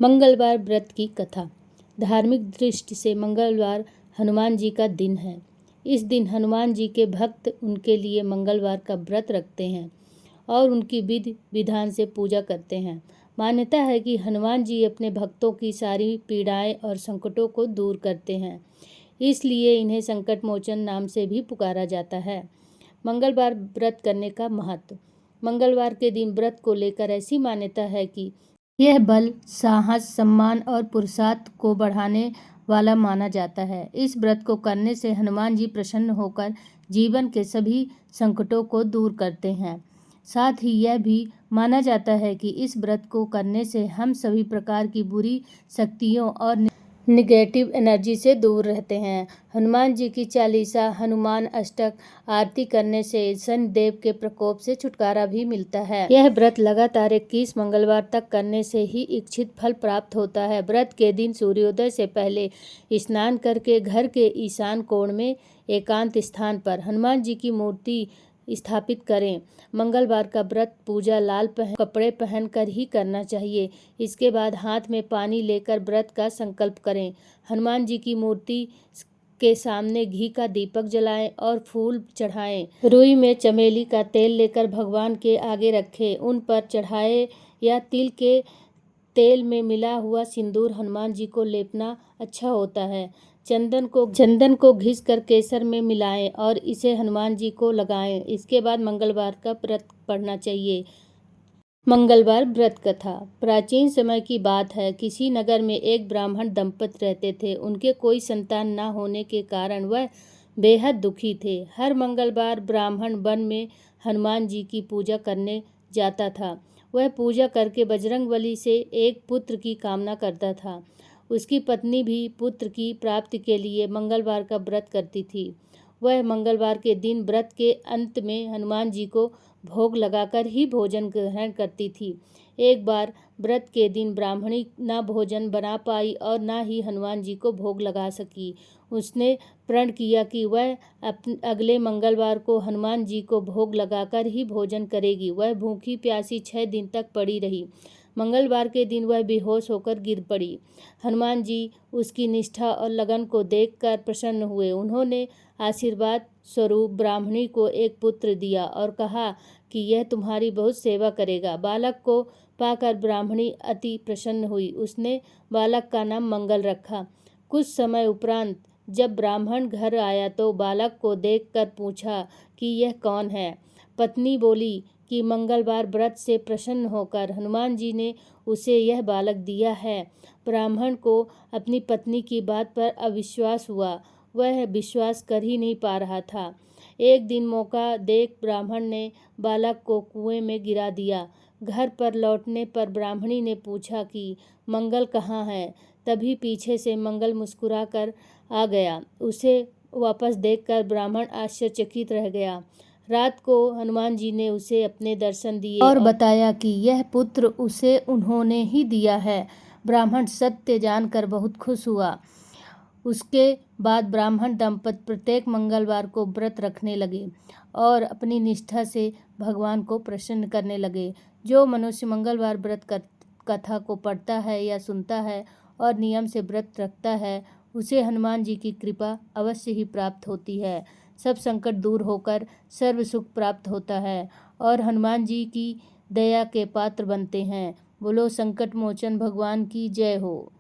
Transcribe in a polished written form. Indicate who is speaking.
Speaker 1: मंगलवार व्रत की कथा। धार्मिक दृष्टि से मंगलवार हनुमान जी का दिन है। इस दिन हनुमान जी के भक्त उनके लिए मंगलवार का व्रत रखते हैं और उनकी विधि विधान से पूजा करते हैं। मान्यता है कि हनुमान जी अपने भक्तों की सारी पीड़ाएं और संकटों को दूर करते हैं, इसलिए इन्हें संकट मोचन नाम से भी पुकारा जाता है। मंगलवार व्रत करने का महत्व। मंगलवार के दिन व्रत को लेकर ऐसी मान्यता है कि यह बल, साहस, सम्मान और पुरुषार्थ को बढ़ाने वाला माना जाता है। इस व्रत को करने से हनुमान जी प्रसन्न होकर जीवन के सभी संकटों को दूर करते हैं। साथ ही यह भी माना जाता है कि इस व्रत को करने से हम सभी प्रकार की बुरी शक्तियों और निगेटिव एनर्जी से दूर रहते हैं। हनुमान जी की चालीसा, हनुमान अष्टक आरती करने से शनिदेव के प्रकोप से छुटकारा भी मिलता है। यह व्रत लगातार 21 मंगलवार तक करने से ही इच्छित फल प्राप्त होता है। व्रत के दिन सूर्योदय से पहले स्नान करके घर के ईशान कोण में एकांत स्थान पर हनुमान जी की मूर्ति स्थापित करें। मंगलवार का व्रत पूजा लाल कपड़े पहनकर ही करना चाहिए। इसके बाद हाथ में पानी लेकर व्रत का संकल्प करें। हनुमान जी की मूर्ति के सामने घी का दीपक जलाएं और फूल चढ़ाएं। रुई में चमेली का तेल लेकर भगवान के आगे रखें। उन पर चढ़ाए या तिल के तेल में मिला हुआ सिंदूर हनुमान जी को लेपना अच्छा होता है। चंदन को घिस कर केसर में मिलाएं और इसे हनुमान जी को लगाएं। इसके बाद मंगलवार का व्रत पढ़ना चाहिए। मंगलवार व्रत कथा। प्राचीन समय की बात है। किसी नगर में एक ब्राह्मण दंपति रहते थे। उनके कोई संतान न होने के कारण वह बेहद दुखी थे। हर मंगलवार ब्राह्मण वन में हनुमान जी की पूजा करने जाता था। वह पूजा करके बजरंगबली से एक पुत्र की कामना करता था। उसकी पत्नी भी पुत्र की प्राप्ति के लिए मंगलवार का व्रत करती थी। वह मंगलवार के दिन व्रत के अंत में हनुमान जी को भोग लगाकर ही भोजन ग्रहण करती थी। एक बार व्रत के दिन ब्राह्मणी न भोजन बना पाई और न ही हनुमान जी को भोग लगा सकी। उसने प्रण किया कि वह अगले मंगलवार को हनुमान जी को भोग लगाकर ही भोजन करेगी। वह भूखी प्यासी 6 दिन तक पड़ी रही। मंगलवार के दिन वह बेहोश होकर गिर पड़ी। हनुमान जी उसकी निष्ठा और लगन को देखकर प्रसन्न हुए। उन्होंने आशीर्वाद स्वरूप ब्राह्मणी को एक पुत्र दिया और कहा कि यह तुम्हारी बहुत सेवा करेगा। बालक को पाकर ब्राह्मणी अति प्रसन्न हुई। उसने बालक का नाम मंगल रखा। कुछ समय उपरांत जब ब्राह्मण घर आया तो बालक को देखकर पूछा कि यह कौन है। पत्नी बोली कि मंगलवार व्रत से प्रसन्न होकर हनुमान जी ने उसे यह बालक दिया है। ब्राह्मण को अपनी पत्नी की बात पर अविश्वास हुआ। वह विश्वास कर ही नहीं पा रहा था। एक दिन मौका देख ब्राह्मण ने बालक को कुएं में गिरा दिया। घर पर लौटने पर ब्राह्मणी ने पूछा कि मंगल कहाँ है। तभी पीछे से मंगल मुस्कुरा कर आ गया। उसे वापस देखकर ब्राह्मण आश्चर्यचकित रह गया। रात को हनुमान जी ने उसे अपने दर्शन दिए और बताया कि यह पुत्र उसे उन्होंने ही दिया है। ब्राह्मण सत्य जानकर बहुत खुश हुआ। उसके बाद ब्राह्मण दंपति प्रत्येक मंगलवार को व्रत रखने लगे और अपनी निष्ठा से भगवान को प्रसन्न करने लगे। जो मनुष्य मंगलवार व्रत कथा को पढ़ता है या सुनता है और नियम से व्रत रखता है, उसे हनुमान जी की कृपा अवश्य ही प्राप्त होती है। सब संकट दूर होकर सर्व सुख प्राप्त होता है और हनुमान जी की दया के पात्र बनते हैं। बोलो संकट मोचन भगवान की जय हो।